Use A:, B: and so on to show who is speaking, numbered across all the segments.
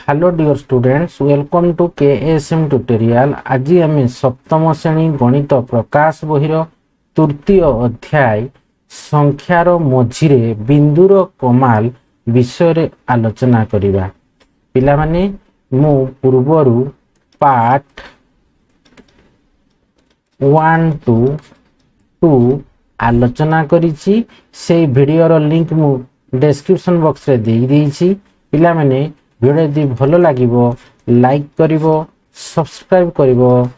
A: Hello dear students, welcome to KSM tutorial. आज आम सप्तम श्रेणी गणित प्रकाश बहिर तृतीय अध्याय संख्यार मझिरे बिंदुर कमाल विषय आलोचना करिबा। पिला माने मु पूर्वरु पार्ट 1 टू 2 आलोचना करिछि। से वीडियोर लिंक मु डिस्क्रिप्शन बॉक्स रे देई देइछि। पिला माने वीडियो यदि भल लागिबो लाइक करिवो, सब्सक्राइब करिवो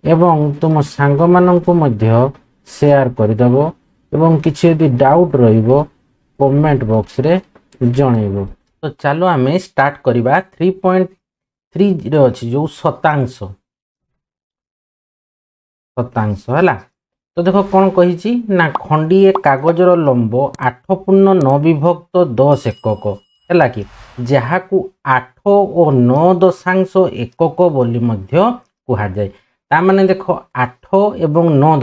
A: एवं तुम सांग माननकु मध्य शेयर करिदबो एवं किछि यदि डाउट रहिबो कमेंट बॉक्स रे जणैबो। तो चलो आमे स्टार्ट करिबा। 3.3 रे अछि जो शतांश हैला। तो देखो कौन कही ना खंडीए कागजर लंब 8.9 विभक्त 10 एकक है कि जहाँ को 8 और 9 दशांश एकक बोली मध्य कहा जाए। ता माने देखो 8 एवं 9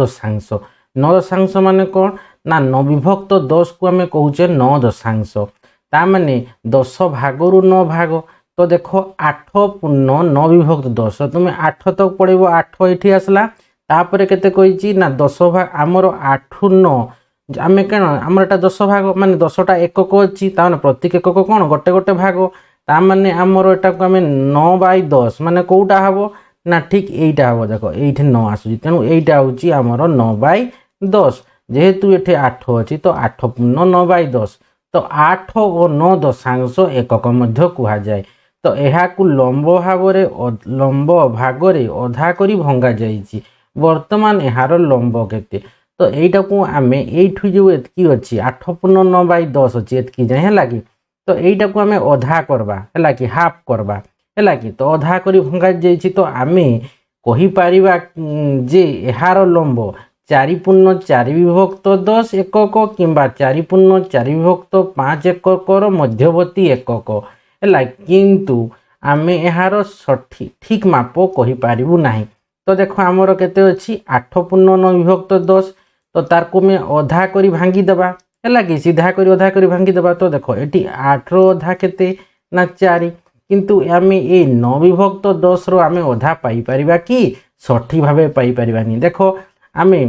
A: दशांश माने कौन ना 9 विभक्त 10 को आम कहूचे 9 दशांश। ता माने 10 भागरु 9 भाग। तो देखो 8.9 विभक्त 10 तुम्हें 8 तक पड़ो 8 ये आसला। तापर केते कहिची ना 10 भाग आमर 8 रु 9 आमे केन आमर एटा 10 भाग माने 10टा एकक अछि। ता माने प्रत्येक एकक कोन गोटे गोटे भाग। ता माने आमर एटा को आमे 9/10 माने कोउटा हबो ना ठीक एइटा हबो। देखो एइठे 9 आसुची तेनु एइटा होची आमर 9/10। जेहेतु एठे 8 अछि तो 8.9/10 तो 8 और 9 दशांश एकक मध्य कुहा जाय। तो एहा को लंब भागरे अधा करी भंगा जाईची। वर्तमान यार लंब केते तो एटा को आमे एठु जो एतकी अछि 8.9/10 अछि एतकी जाय हैला कि। तो एटा को आमे अधा करबा हैला कि हाफ करबा हैला कि। तो अधा करी भंगा जाईची तो आमे कहि परिबा जे यार लंब 4.4 विभक्त 10 एकक किंबा 4.4 विभक्त 5 एकक मध्यवर्ती एकक हैला। किंतु आमे यार ठीक माप कहि परिबु नाही। तो देखो आमर केते अछि 8.9 विभक्त 10 तो तार को में अधा करी भांगी दबा हैला कि सीधा करी अधा करी भांगी दबा। तो देखो एटी 8 रो अधा केते ना 4 किंतु आमे ए 9 विभक्त 10 रो आमे अधा पाई परिबा कि सठी भाबे पाई परिबानी। देखो आमे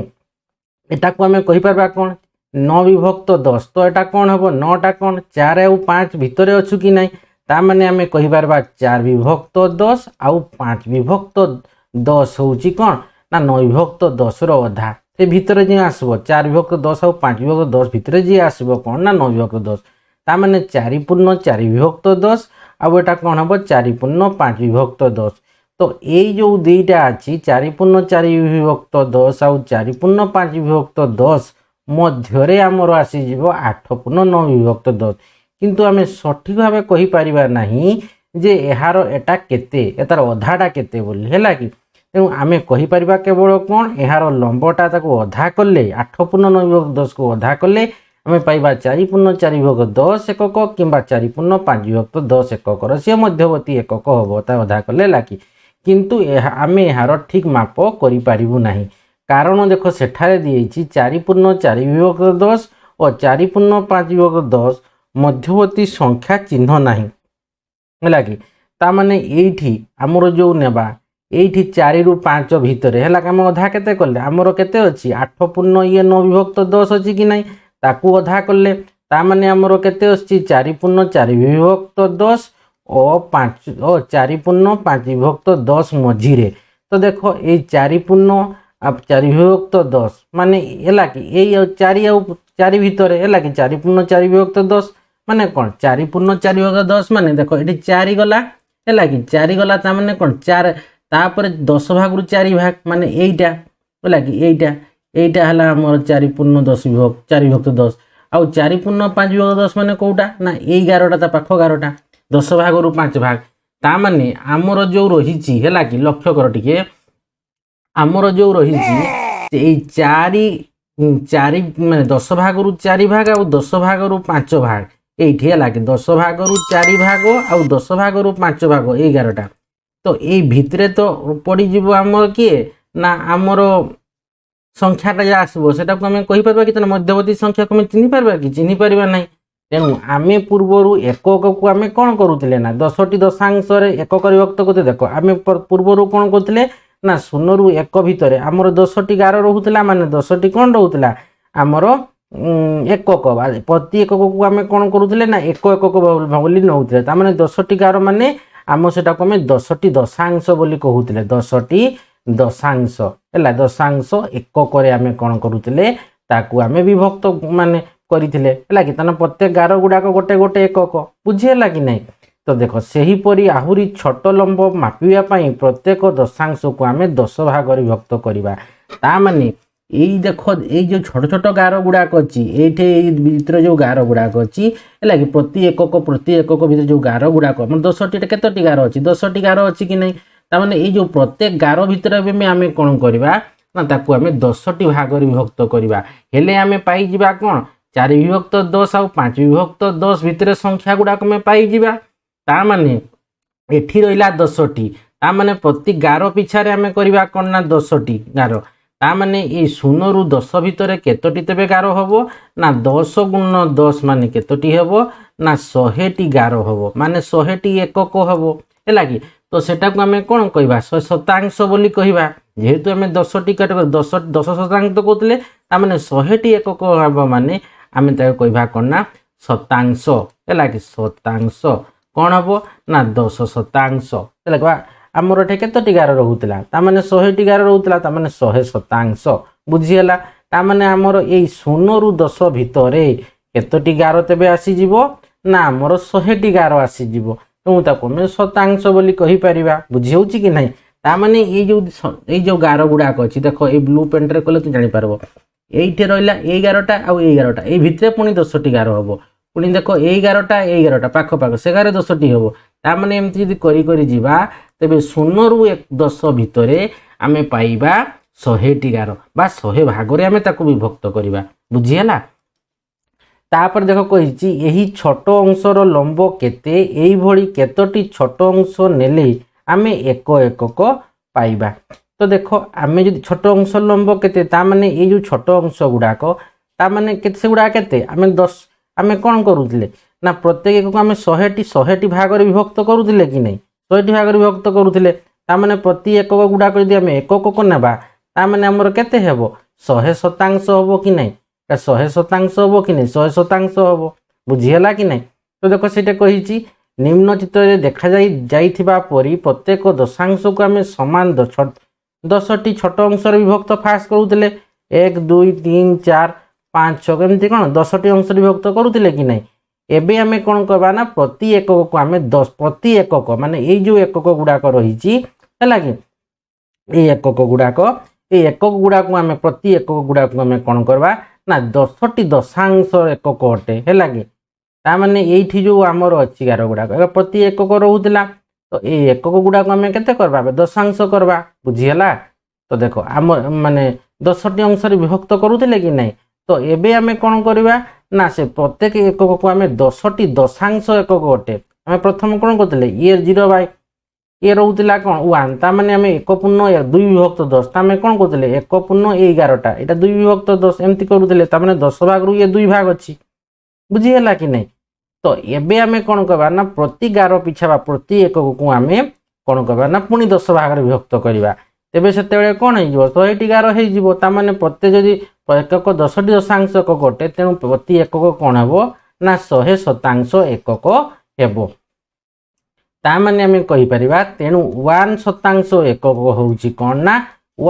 A: एटा को आमे कहि परबा कोन 9 विभक्त 10 तो एटा कोन हबो 9 टा कोन 4 और 5 भितरे अछु कि नाही। ता माने आमे कहि परबा 4 विभक्त 10 आउ 5 विभक्त 10 होची कौन ना 9 विभक्त 10 रो अधा से भितरे जे आसबो 4 विभक्त 10 और 5 विभक्त 10 भितरे जे आसबो कौन ना 9 विभक्त 10। ता माने 4.4 विभक्त 10 आ एटा कौन हबो 4.5 विभक्त 10। तो एई जो दुईटा अछि 4.4 विभक्त 10 और 4.5 विभक्त 10 मध्यरे हमर आसी जिवो 8.9 विभक्त 10। किंतु आमे सठिक भाबे कहि परिबा नाही जे एहार एटा केते एतार अधाटा केते बोली हैला कि। तेणु आमे कहि परिबा केवल कोन एहार लंबटा ताको अधा कले 8.9 विभक्त 10 को अधा कले आमे पाइबा 4.4 विभक्त 10 एकक किंबा 4.5 विभक्त 10 एकक रो से मध्यवर्ती एकक हबो ता अधा कले लाकी। किंतु आमे एहार ठीक माप करि परिबु नाही कारण देखो सेठारे दिएछि 4.4 विभक्त 10 और 4.5 विभक्त 10 मध्यवर्ती संख्या चिन्ह नाही हैला कि। ता माने एठी हमरो जो नेबा एठी 4 रु 5 भितरे हैला कि हम अधा केते करले हमरो केते अछि 8.9 विभक्त 10 अछि कि नाही ताकू अधा करले। ता माने हमरो केते अछि 4.4 विभक्त 10 और 5 और 4.5 विभक्त 10 मझिरे। तो देखो ए 4.4 विभक्त 10 माने हैला कि ए 4 भितरे हैला कि 4.4 विभक्त 10 माने कोन 4.4 विभक्त 10 माने देखो एठी 4 गला हैला कि 4 गला ता माने कोन 4 तापर 10 भाग रु 4 भाग माने एइटा हैला कि एइटा हला हमर 4.10 विभक्त 4 विभक्त 10 आउ 4.5 विभक्त 10 माने कोउटा ना 11टा ता पाखो 11टा 10 भाग रु 5 भाग। ता माने हमर जो रहिछि हैला कि लक्ष्य कर टिके हमर जो रहिछि एई 4 माने 10 भाग रु 4 भाग आउ 10 भाग रु 5 भाग एइठी हैला कि 10 भाग रु 4 भाग आउ 10 भाग रु 5 भाग 11टा। तो ए भितरे तो पड़ी जीवो हमर किए ना हमर संख्याटा जे आसबो सेटा को हम कहि परबा कि तने मध्यवर्ती संख्या को हम चिन्हि परबा कि चिन्हि परबा नाही। तेणु आम पूर्वर एकक को आम कौन करुले ना 10टी दशांश एकक विभक्त करते देख आम पूर्वर कौन करते ना 0 ରୁ 1 भितर आमर 10टी गार रोला माने 10टी कौन रोला आमर एकक प्रति एकक को आम कौन करुले ना एक एकक बोली नौते तार 10टी गार माने आम से आम 10टी दशांश बोली कहते 10टी दशांश है दशांश एकक आम कौन करुले ताकू आम विभक्त माने करथिले है कि ताना प्रत्येक गार गुड़ाक गोटे गोटे एकक बुझीगला कि नहीं। तो देख सेहीपरि आहुरी छोट लंब मापिया प्रत्येक दशांश को आम 10 भाग विभक्त करवा ता माने यही देख ये जो छोट छोट गार गुड़ाक अच्छी ये भीतर जो गार गुड़ाक अच्छी है कि प्रति एकक भीतर जो गार गुड़ाक 10टी केतोटी गार अच्छी 10टी गार अच्छी कि नहीं तामाने ये जो प्रत्येक गार भीतर आम कौन करवा ना ताकू आम 10टी भाग विभक्त करवा हेले आम पाइबा कौन 4 विभक्त 10 आउ 5 विभक्त 10 भितर संख्या गुड़ाक आम पाइबा तामाने एठी रहिला 10टी तामाने प्रति गार पिछारे आम करवा कौन ना 10टी गार तामाने ये 0 ରୁ 10 भितर केतोटी तेबे गार हबो ना 10 गुण 10 माने केतोटी हबो ना 100टी गार हबो माने 100टी एकक हबो है कि तो सेटा को आम कौन कहवा 100 शतांश बोली कहवा जेहेतु आम 10टी कैटेगरी 10 शतांश तो कहते तामाने 100टी एकक हबो माने आम कहवा कौन ना शतांश है कि शतांश कौन हम ना 10 शतांश है आमर एटे केतोटी गार रोला तामाने 100टी गार रोला तामाने 100 शतांश बुझीगला तामाने आमर ये 0 ରୁ 10 भितर केतोटी गार तेबे आसीजिवो ना आमर 100टी गार आसीजिवो तेणु ताको आम शतांश बोली कहि परिबा बुझी होउची कि नहीं तामाने ये जो गार गुड़ाक अच्छी देख ये ब्लू पेंट रे कले तू जानि पारबो एइठे रहिला ए 11टा आउ ए 11टा ए भितरे पुणी 10टी गार हबो पुणी देख ए 11टा पाख पाख से गारे 10टी हबो तामाने एमती जदि करी करी जिबा तेबे 0 ରୁ 10 भितरे आमे पाइबा 100टी गार बा 100 भागरे आमे ताकू विभक्त करिबा बुझीगला। तापर देख कहिची एही छोट अंशर लंब केते एई भली केतोटी छोट अंश नेले आमे एक एकक पाइबा तो देख आमे जदि छोट अंश लंब केते ता माने ए जो छोट अंश गुड़ाक ता माने केते से गुड़ा केते आमे 10 आमे कोन करूतिले ना प्रत्येक एकक आमे 100टी भागरे विभक्त करूतिले कि नहीं 100टी भागरे विभक्त करूतिले ता माने प्रति एकक गुड़ाक जदि आमे एकक नेबा ता माने हमर केते हेबो 100 शतांश हबो कि नहीं 100 शतांश हबो कि नहीं 100 शतांश हबो बुझीगला कि नहीं। तो देख सेटा कहिची निम्न चित्र देखा जाइथिबा परी प्रत्येक दशांश को आमे समान 10टी छोट अंश विभक्त फास्ट करूतिले 1 2 3 4 5 6 एमती कौन 10टी अंश विभक्त करूतिले कि नहीं एबे आमे कौन करबा ना प्रति एकक को आमे 10 प्रति एकक माने ये जो एकक गुड़ाक रही है कि ये एकक गुड़ाक ये एकक गुड़ाक आमे प्रति एकक गुड़ाक आमे कौन करबा ना 10टी दशांश एकक अटे है कि तामाने एठी जो आमर अच्छी गार गुड़ाक प्रति एकक रोला तो ये एकक गुड़ाक आम केते करबा दशांश करबा बुझीगला। तो देखो आम माने 10टी अंश विभक्त करूतिले कि नहीं तो एबे आमे कौन करबा ना से प्रत्येक एकक को आमे 10टी दशांश एकक अटे आमे प्रथम कौन करथिले ये 0 बाय ये रोला कौन 1 तामाने आमे 1 पूर्ण 2 विभक्त 10 तामे कौन करथिले 1 पूर्ण 11टा एटा 2 विभक्त 10 एमती करूतिले तामाने 10 भाग रु ये 2 भाग अछि बुझीगला कि नहीं। तो एबे आमे कौन करबा ना प्रति गार पिछा प्रति एकक को आमे कौन करबा ना पुणी 10 भाग विभक्त करबा तेबे सेते कौन हो 100टी गार हो तामाने प्रत्येक जदि एकक 10टी दशांश एकक अटे तेणु प्रति एकक कौन हेबो ना 100 शतांश एकक हेबो तामाने आमे कहि परिबा तेणु 1 शतांश एकक होउची कौन ना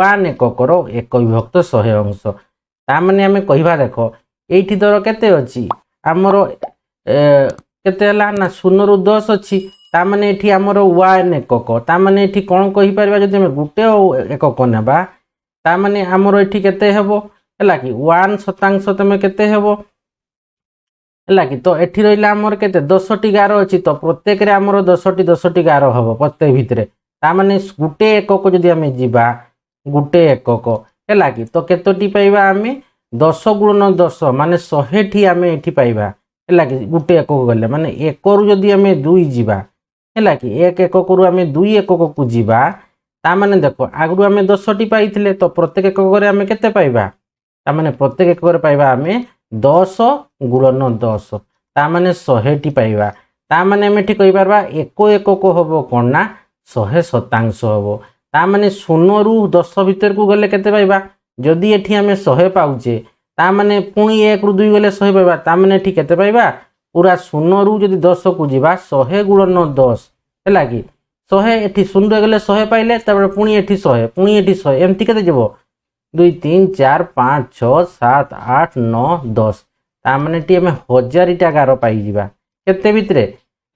A: 1 एककर एक विभक्त 100 अंश तामाने आमे कहिबा देखो एठी दर केते अछि हमर केते हला ना 0 ରୁ 10 अछि तामाने एठी हमर 1 एकक तामाने एठी कोन कहि परबा जदि हम गुटे एकक नेबा तामाने हमर एठी केते हेबो हला कि 1 शतांश तमे केते हेबो हला कि तो एठी रहिला हमर केते 10टी गार अछि तो प्रत्येक रे हमर 10टी गार हबो प्रत्येक भितरे तामाने गुटे एकक जदि हम जिबा गुटे एकक हला कि तो केतोटी पाइबा हमें 10 गुणन 10 माने 100टी आमे एठी पाइबा है कि गोटे एकक गले माने 1 रु जदि आमे 2 जीवा है कि 1 एकक रु आमे 2 एकक को जीवा ता माने देखो आगु आमे 10टी पाइथिले तो प्रत्येक एकक रे आमे केते पाइबा ता माने प्रत्येक एकक रे पाइबा आमे 10 गुणन 10 तामाने 100टी पाइबा तामाने आम ये कहीपर एक एकक हम कौन ना 100 शतांश हम तामाने 0 ରୁ 10 भितर को गले केते पाइबा जदि एठी आम 100 पाउचे तामाने पुणी 1 ରୁ 2 गले 100 पाइबा तामाने एठी केते पाइबा पूरा 0 ରୁ जदि 10 को जीवा 100 गुणन 10 है कि 100 एठी 0 गले 100 पाइले तापर पुणी एठी 100 पुणी एठी 100 एमती केते जीवो 2 3 4 5 6 7 8 9 10 तामाने टी आम 1000 टा गार पाई जीवा केते भितरे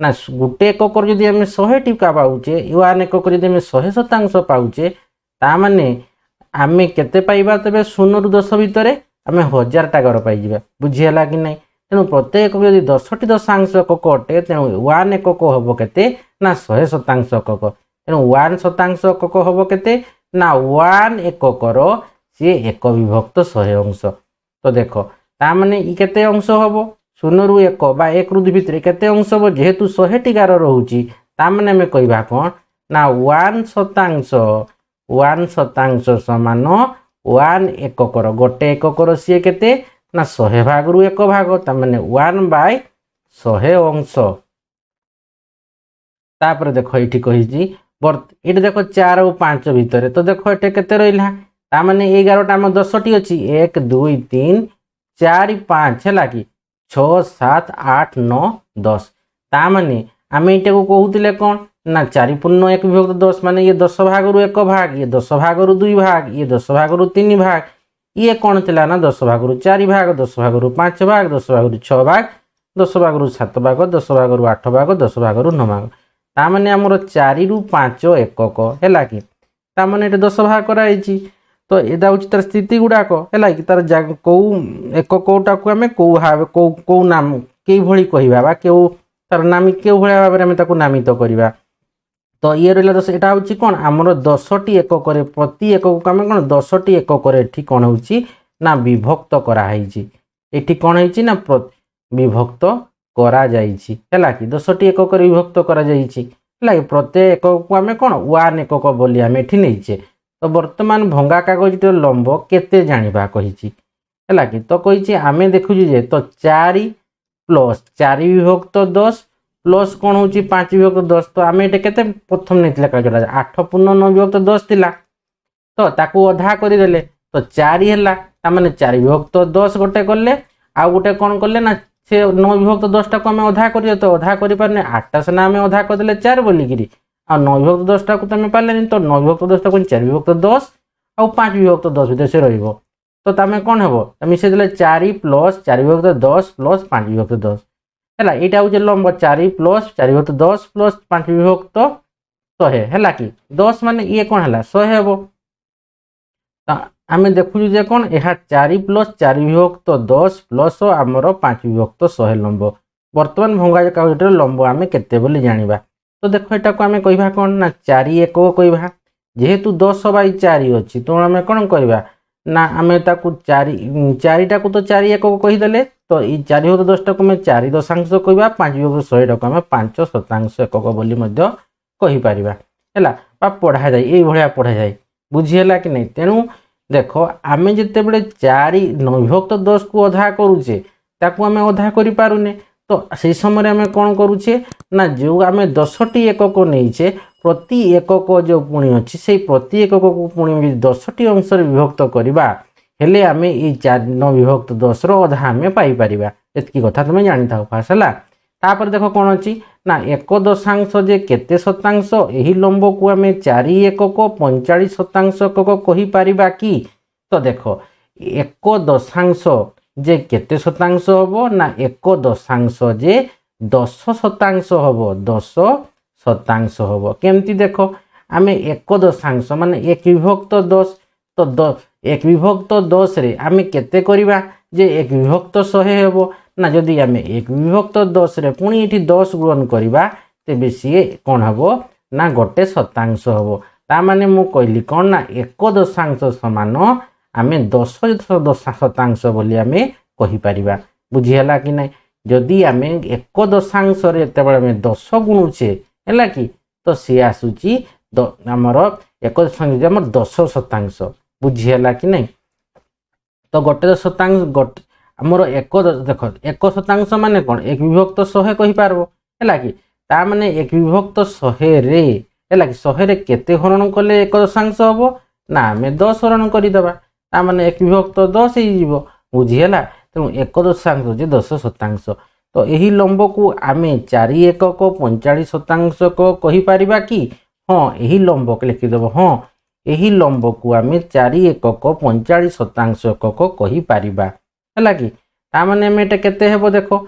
A: ना गोटे एकक जदि आम 100 टीका पाउचे 1 एकक जदि आम 100 शतांश पाउचे तामाने आम केते पाइबा तबे 0 ରୁ 10 भितर आम 1000 टा गार पाई जीवा बुझीला कि नहीं तेणु प्रत्येक जदि 10टी दशांश एकक अटे तेणु 1 एकक हम केते ना 100 शतांश एकक तेणु 1 शतांश एकक हम केते ना 1 एककर सी 1 विभक्त 100 अंश तो देख तामाने इ केते अंश हम 0 ରୁ 1 बा 1 ରୁ 2 भितर केते अंश हम जेहेतु 100टी गार रोची तामाने आम कहबा कोन ना 1 शतांश समान 1 एककर गोटे एककर सी केते ना 100 भाग रु 1 भाग तामाने 1/100 अंश तापर देख ये कही ये देख 4 और 5 भितर तो देख ये केते रहा तामाने 11टा आम 10टी अच्छी 1 2 3 4 5 है कि 6 7 8 9 10 तामाने आम ये कहते कौन ना 4 पूर्ण 1 विभक्त 10 माने ये 10 भाग रु 1 भाग ये 10 भाग रु 2 भाग ये 10 भाग रु 3 भाग ये कौन थिला ना 10 भाग रु 4 भाग 10 भाग रु 5 भाग 10 भाग रु 6 भाग 10 भाग रु 7 भाग 10 भाग रु 8 भाग 10 भाग रु 9 भाग तामाने आमर 4 ରୁ 5 एकक है कि तामाने ये 10 भाग कराई तो यहाँ हूँ तार स्थिति गुड़ाक है कि तार कौ एककटा को आम कौ नाम कई भली कहवा क्यों तार नामी क्यों भाव में आम नामित करवा तो ये रहा 10 यहाँ हूँ कौन आमर 10टी एकक प्रति एकक को आम कौन 10टी एकक कौन हो ना विभक्त कराई ये कौन है ना विभक्त करा जाइछि है कि 10टी एकक विभक्त करा जाइछि है प्रत्येक एकक को आम कौन 1 एकक बोली आम एठी नहींचे तो वर्तमान भंगा कागज लंब केते जानिबा कहिछि है कि तो कही आम देखुछु जे तो 4 प्लस 4 विभक्त 10 प्लस कौन हो 5 विभक्त 10 तो आम ये केते प्रथम नहीं कागज 8 पूर्ण 9 विभक्त 10 थिला तो ताकू अधा करदेले तो 4 है तामाने 4 विभक्त 10 गोटे कले आ गोटे कौन कले ना से 9 विभक्त 10 टाक आम अधा कर तो अधा कर पारे 8टा सेना आम अधा करदे 4 बोलिकी आ 9 विभक्त 10 टाक तुम पारे तो 9 विभक्त 10 टाक 4 विभक्त 10 आ 5 विभक्त 10 भितर से रहिबो तो तमें कौन हे मिसे देले 4 प्लस 4 विभक्त 10 प्लस 5 विभक्त 10 है यहाँ हूँ लंब 4 प्लस 4 विभक्त 10 प्लस 5 विभक्त 100 है कि 10 माने ये कौन है 100 हे आम देखु जे कौन यह 4 प्लस 4 विभक्त 10 प्लस आमर 5 विभक्त 100 लंब बर्तमान भंगा कागज लंब आम केते बोली जानिबा तो देख यहाँ को आम कहवा कौन ना 4 एकक कहवा जेहेतु 10/4 अच्छी तो आम कौन कहवा ना आम ताकू 4टा को तो 4 एकक कहीदेले तो ये 4 विभक्त 10 टाक 4 दशांश कहवा 5 विभक्त 100 टाक आम 5 शतांश एकक बोली कहीपर है पढ़ा जाए ये भाया पढ़ा जाए बुझीला कि नहीं तेणु देख आम जिते बड़े 4 विभक्त 10 को अधा करुचे ताकू आम अधा कर पारुने तो से समय आम कौन करुचे ना जो आम 10टी एकक नहींचे प्रति एकक जो पुणी अच्छी से प्रति एकक को पुणी 10टी अंश विभक्त करवा हेले आम ये 9 विभक्त 10 अधा आम पाइपर एतकी कथा तुम जानी था फास्ट है तापर देख कौन अच्छी ना 1 दशांश जे केते शतांश यही लंब को आम 4 एकक 45 शतांश एकक कहीपर कि तो देख 1 दशांश जे केते शतांश हम ना 1 दशांश जे 10 शतांश हम 10 शतांश हम केमती देख आम 1 दशांश माने 1 विभक्त 10 तो 1 विभक्त 10 रे आम केते करवा जे 1 विभक्त 100 हेब ना जदि आम 1 विभक्त 10 रे पुणी ये 10 गुणन करवा तेबे सी कौन हम ना गोटे शतांश हम ता माने मु कहली कौन ना 1 दशांश समान आम 10 शतांश बोली आम कहीपर बुझीला कि नहीं जदि आम 1 दशांश आम 10 गुणुचे है कि तो सी आसूची आमर 1 दशांश आम 10 शतांश बुझीला कि नहीं तो गोटे शतांश आमर एक देख एक शतांश माने कौन एक विभक्त 100 कहि पारबो हैला कि ता माने एक विभक्त 100 रे हैला कि 100 रे केते हरण कले एक दशांश हबो ना आमे 10 हरण करि दबा ता माने एक विभक्त 10 ही जीवो बुझी हैला तेणु एक दशांश जे 10 शतांश तो यही लंब को आमे 4 एकक 45 शतांश को कहि पारिबा कि हाँ यही लंब के लिखिदेव हाँ यही लंब को आमे 4 एकक 45 शतांश को कहि पारिबा हैला कि ता माने आमे एटा केते हेबो देखो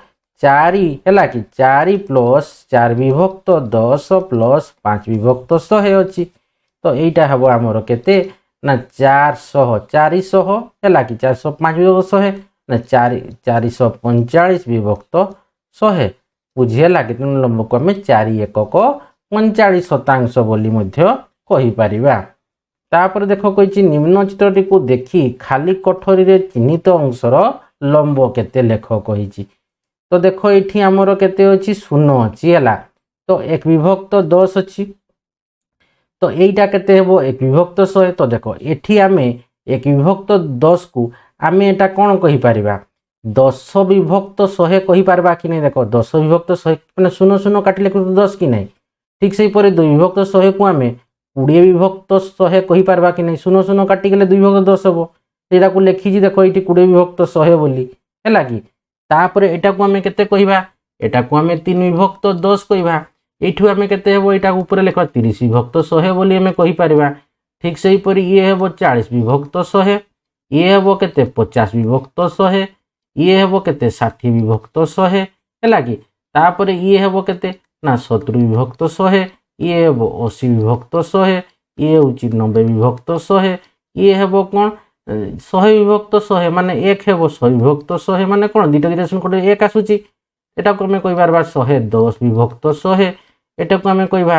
A: 4 हैला कि 4 प्लस 4 विभक्त 10 प्लस 5 विभक्त 100 अछि तो एटा हेबो हमर केते ना 400 हैला कि 405 विभक्त 100 ना 445 विभक्त 100 बुझीला कि तेणु लंब को आमे 4 एकक 45 शतांश बोली मध्य कहि पारिबा तापर देखो कहिछि निम्न चित्रटी को देखि खाली कोठरी रे चिन्हित अंशर लंब केते लेख कहिछि तो देखो एठी हमर केते अछि 0 अछि हैला तो एक विभक्त 10 अछि तो एटा केते हेबो एक विभक्त 100 तो देखो एठी आमे एक विभक्त 10 को आमे एटा कोन कहि पारिबा 10 विभक्त 100 कहि पारबा कि नै देखो 10 विभक्त 100 माने 0 काटिले 10 कि नै ठीक सेही परे 2 विभक्त 100 को आमे 20 विभक्त 100 कहि पारबा कि नै 0 काटि गेले 2 विभक्त 10 हबो एटा को लेखि जी देखो एठी 20 विभक्त 100 बोली हैला कि तापर एटा को आमे केते कहिबा एटा को आमे 3 विभक्त 10 कहिबा एठू आमे केते हेबो एटा ऊपर लेख 30 विभक्त 100 बोली आमे कहि पारिबा ठीक सेही परे ये हेबो 40 विभक्त 100 ये हेबो केते 50 विभक्त 100 ये हेबो केते 60 विभक्त 100 हैला कि तापर ये हेबो केते ना 70 विभक्त 100 ये हेबो 80 विभक्त 100 ये होची 90 विभक्त 100 ये हेबो कोन 100 विभक्त 100 माने 1 हेबो 100 विभक्त 100 माने कोन दुटा डिरेक्शन कोटे 1 आसुची एटा को हमें कहिबार बा 110 विभक्त 100 एटा को हमें कहिबा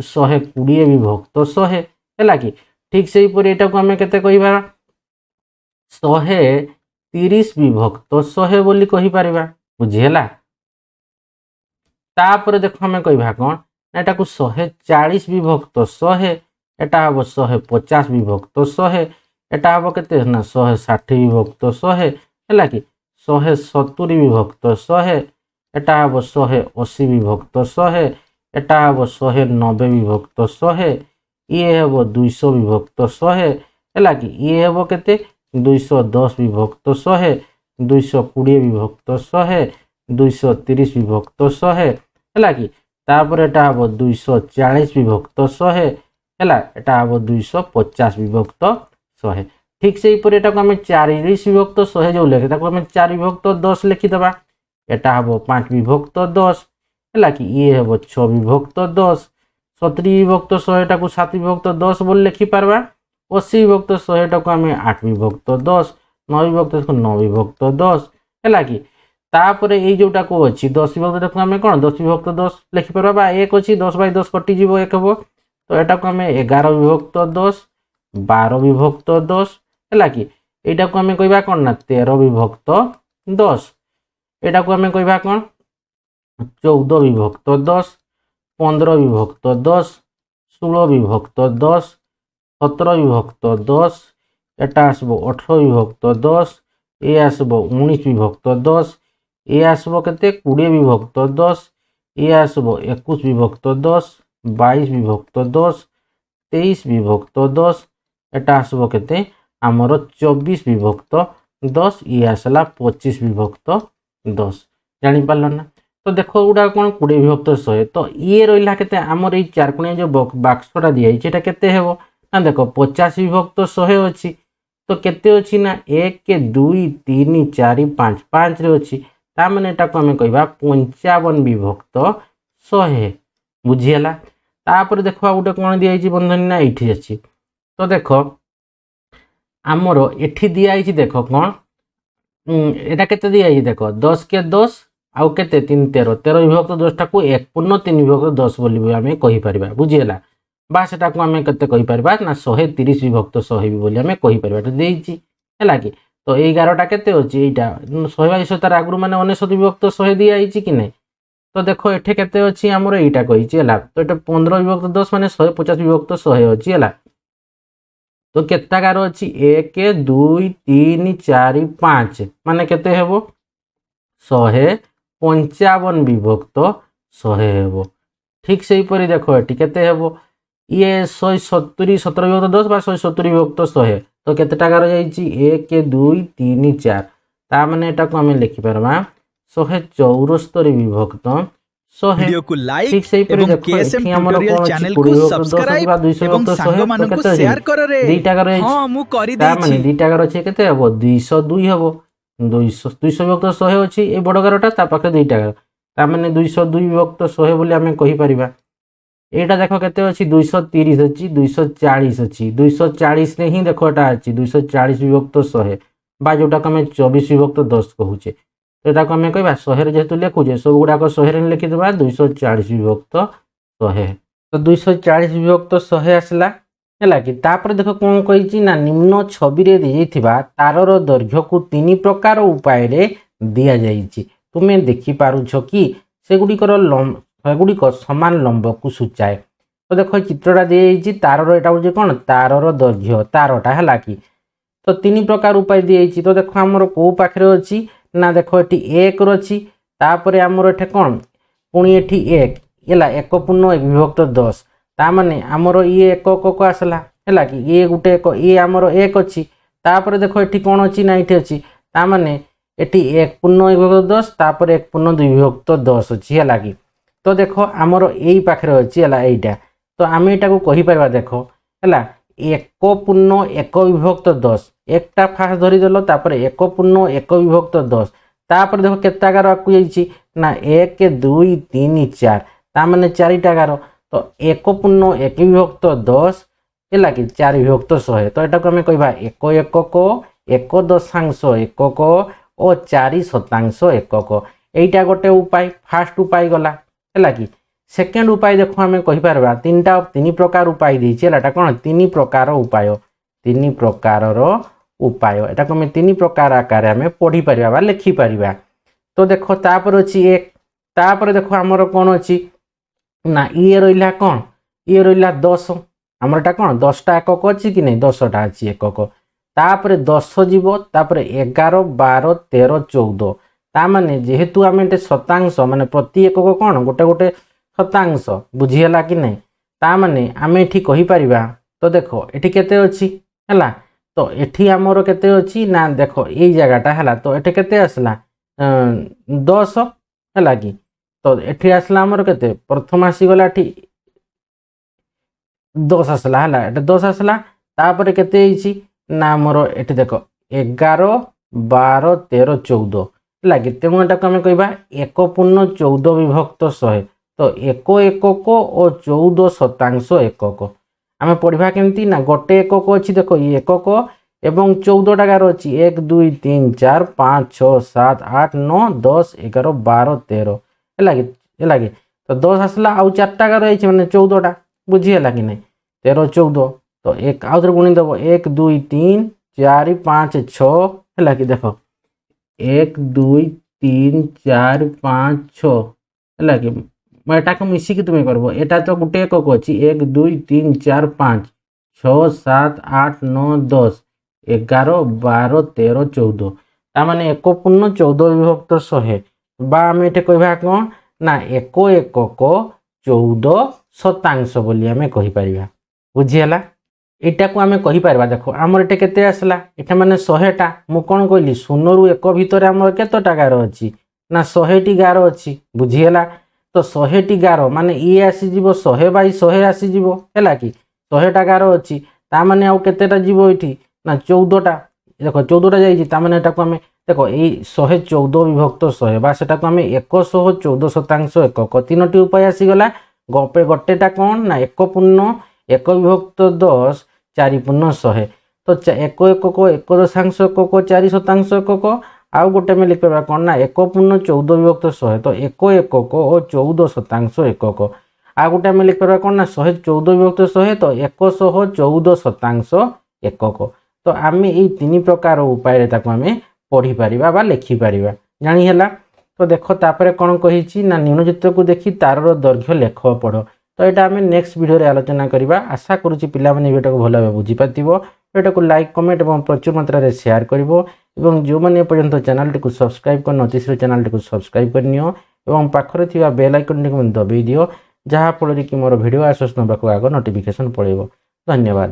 A: 120 विभक्त 100 हैला कि ठीक सेही परे एटा को हमें केते कहिबा 130 विभक्त 100 बोली कहि पारिबा बुझिहेला तापर देखो हमें कहिबा कोन एटा को 140 विभक्त 100 एटा हबो 150 विभक्त 100 एटा हबो केते ना 160 विभक्त 100 हैला कि 170 विभक्त 100 एटा हबो 180 विभक्त 100 एटा हबो 190 विभक्त 100 ये हबो 200 विभक्त 100 हैला कि ये हबो केते 210 विभक्त 100 220 विभक्त 100 230 विभक्त 100 हैला कि तापर एटा हबो 240 विभक्त 100 हैला एटा हबो 250 विभक्त 100 ठीक सेही परे एटा को हमें 40 विभक्त 100 जो लेखे ताको हमें 4 विभक्त 10 लिखि दबा एटा हबो 5 विभक्त 10 हैला कि ये हबो 6 विभक्त 10 70 विभक्त 100 एटा को 7 विभक्त 10 बोल लिखि पारबा 80 विभक्त 100 एटा को हमें 8 विभक्त 10 9 विभक्त 9 विभक्त 10 हैला कि तापर एई जोटा को अछि 10 विभक्त देखो हमें कोन 10 विभक्त 10 लिखि परबा बा 1 अछि 10 बाय 10 कटि जीवो 1 हबो तो एटा को हमें 11 विभक्त 10 12 विभक्त 10 हैला कि एटा को हमें कहिबा कोन ना 13 विभक्त 10 एटा को हमें कहिबा कोन 14 विभक्त 10 15 विभक्त 10 16 विभक्त 10 17 विभक्त 10 एटा आसबो 18 विभक्त 10 ए आसबो 19 विभक्त 10 ए आसबो केते 20 विभक्त 10 ए आसबो 21 विभक्त 10 22 विभक्त 10 23 विभक्त 10 एटा आसबो केते हमर 24 विभक्त 10 ये आसला 25 विभक्त 10 जानि पारलो ना तो देखो उडा कोन 20 विभक्त 100 तो ये रहिला केते हमर ए चार कोणे जो बाक्सटा दिया छै एटा केते हेबो ना देखो 50 विभक्त 100 अछि तो केते अछि ना 1 2 3 4 5 5 रे अछि ता माने एटा को हमें कहबा 55 विभक्त 100 बुझियला तापर देखो उडा कोन दिया छै बंधन ना एठी अछि तो देखो हमरो एठी दिया छै देखो कोन एटा केते दिया छै देखो 10 के 10 आउ केते 3 13 13 विभक्त 10 टा को 1 पूर्ण 3 विभक्त 10 बोली हमें कहि परबा बुझियला बा सेटा को हमें कते कहि परबा ना 130 विभक्त 100 भी बोली हमें कहि परबा त देइची हैला कि तो 11 टा केते होची एटा 122 तार आगु माने 99 विभक्त 100 दिया आइची कि नै तो देखो एठे केते अछि हमरो एटा कहिची हैला तो एटा 15 विभक्त 10 माने 150 विभक्त 100 अछि हैला तो केता गार अच्छी 1 2 3 4 5 माने केते हेबो 155 विभक्त 100 हेबो। ठीक से हीपरि देख एटी केते हेबो ये 170 17 विभक्त 10 बा 170 विभक्त 100 तो केतेटा गार जाइछि 1 2 3 4 ता माने एटा को हम लिखि परबा 174 विभक्त 100।
B: वीडियो को लाइक
A: ठीक से हीपरि
B: एवं
A: देखो
B: केएसएम
A: एठी हमर
B: ट्यूटोरियल
A: कोन अछि
B: चैनल
A: 20
B: को
A: विभक्त 10
B: सब्सक्राइब
A: बा 200
B: एवं
A: विभक्त 100
B: सांग
A: तो
B: मानन को
A: केते
B: शेयर कर रे।
A: दुईटा गार जाइछि
B: हां मु करि
A: ता माने
B: देछि
A: दुईटा गार अछि केते हेबो 202 हेबो 200 विभक्त 100 अछि ए बड़ गारटा ता पाखे दुईटा गार ता माने 202 विभक्त 100 बोली हमें कहि परिबा। एटा देखो केते अछि 230 अछि 240 अछि 240 ने ही देखो एटा अछि 240 विभक्त 100 बा जोटा को हमें 24 विभक्त 10 कहूचे तो एटा को हमें कहबा 100 रे जेतु लेखुचे सब गुडा को 100 रे लिखि देबा 240 विभक्त 100 तो 240 विभक्त 100 आसला हैला कि तापर देखो कोन कहिची ना निम्न छवि रे दियैथिबा तारर दैर्घ्य को तीन प्रकार उपाय रे दिया जाईची तुमे देखि पारुछो कि सेगुडिकर सेगुडिक समान लंब को सूचाए। तो देखो चित्रटा दियैची तारर एटा होजे कोन तारर दैर्घ्य तारटा हैला कि तो तीन प्रकार उपाय दियैची तो देखो हमर को पाखरे अछि ना देखो एठी 1 रछि तापरे हमर एठे कोन पुणी एठी 1 हैला 1 पूर्ण 1 विभक्त 10 ता माने हमर ये 1 को आसला हैला कि ये गुटे ये हमर 1 अछि तापरे देखो एठी कोन अछि ना एठी अछि ता माने एठी 1 पूर्ण 1 विभक्त 10 तापरे 1 पूर्ण 2 विभक्त 10 अछि हैला कि तो देखो हमर एई पाखरे अछि हैला एइटा तो आमे एटा को कहि परबा देखो हैला 1 पूर्ण 1 विभक्त 10 एकटा फास्ट धरि देलो तापरे 1 पूर्ण 1 विभक्त 10 तापरे देखो केता गार आकु जाईची ना 1 2 3 4 ता माने 4टा गार तो 1 पूर्ण 1 विभक्त 10 हैला कि 4 विभक्त 100 तो एटा को हमें कहबा 1 1 को 1 दशांश 1 को ओ 4 शतांश 1 को एइटा गोटे उपाय फास्ट उपाय गला हैला कि सेकेंड उपाय देखो हमें कहि परबा तीन प्रकार उपाय देछि हैलाटा कोन तीन प्रकार उपाय तीन प्रकारर उपाय एटा को हमें तीन प्रकार आकार हमें पढ़ी परिबा बा लिखि परिबा। तो देखो तापर अछि एक तापर देखो हमर कोन अछि ना ये रहिला कोन ये रहिला 10 हमरटा कोन 10टा एकक अछि कि नै 10टा अछि एकक तापर 10 जीवो तापर 11 12 13 14 ता माने जेहेतु हमें शतांश माने प्रति एकक कोन गोटे गोटे शतांश बुझियला कि नै ता माने आमे एठी कहि परिबा। तो देखो एठी केते अछि हैला तो एठी हमर केते अछि ना देखो एई जगहटा हैला तो एठी केते आसला 10 हैला कि तो एठी आसला हमर केते प्रथम आसी गला एठी 10 आसला हैला एटा 10 आसला तापर केते हिची ना हमर एठी देखो 11 12 13 14 हैला कि तेमु एटा को हमें कहबा 1 पूर्ण 14 विभक्त 100 तो 1 एकक ओ 14 शतांश एकक आमे पढ़िबा केमती ना गोटे एकक अछि देखो ये एकक एवं 14टा गार अछि 1 2 3 4 5 6 7 8 9 10 11 12 13 हैला कि तो 10 आसला आउ 4टा गार अछि माने 14टा बुझी हैला कि नै 13 14 तो एक आउथर गुणी देबो 1 2 3 4 5 6 हैला कि देखो 1 2 3 4 5 6 हैला कि एटा को मिसी कि तुमे करबो एटा तो गुटे एकक अछि 1 2 3 4 5 6 7 8 9 10 11 12 13 14 ता माने 1 पूर्ण 14 विभक्त 100 बा हम एटे कहबा कोन ना 1 एकक 14 शतांश बोली हमें कहि परिबा बुझियला एटा को हमें कहि परिबा। देखो हमर एटे केते आसला एटा माने 100टा मु कोन कहली 0 रु 1 भितर हमर केतटा गार अछि ना 100 टी गार अछि बुझियला तो 100 टी गार माने ये आसी जीवो 100 बाई 100 आसी जीवो हैला कि 100टा गार अछि ता माने आउ केतेटा जीवो एठी ना 14टा देखो 14टा जाईची ता माने एटा को हमें देखो ए 114 विभक्त 100 बा सेटा को हमें 114 शतांश एकक तीनोटी उपाय आसी गला गोपे गोटेटा कोन ना 1 पूर्ण 1 विभक्त 10 4 पूर्ण 100 तो 1 एकक 1 दशांश एकक 4 शतांश एकक आउ गोटे में लिख पाबा कोन ना 1 पूर्ण 14 विभक्त 100 तो 1 एकक ओ 14 शतांश एकक आ गोटे में लिख पाबा कोन ना 114 विभक्त 100 तो 114 शतांश एकक तो आमे एई तीन प्रकार उपाय रे ताको आमे पढ़ी परिबा बा लिखि परिबा जानि हैला। तो देखो तापरे कोन कहिछि ना निम्न चित्र को देखि तारर दैर्घ्य लेख पढ़ो तो एटा आमे नेक्स्ट वीडियो रे आलोचना करिबा आशा करूछि पिला माने वीडियो को भलो बुझि पातिबो भिडियो को लाइक कमेंट और प्रचुर मात्रा रे शेयर करिवो एवं जो माने पर्यंत चैनल को सब्सक्राइब करन तीसरे चैनल को सब्सक्राइब करनियो एवं पाखरे थिबा बेल आइकन को दबाई दियो जहाँ फल कि मोर भिडियो आसस नबाक आग नोटिफिकेशन पड़ेबो। धन्यवाद।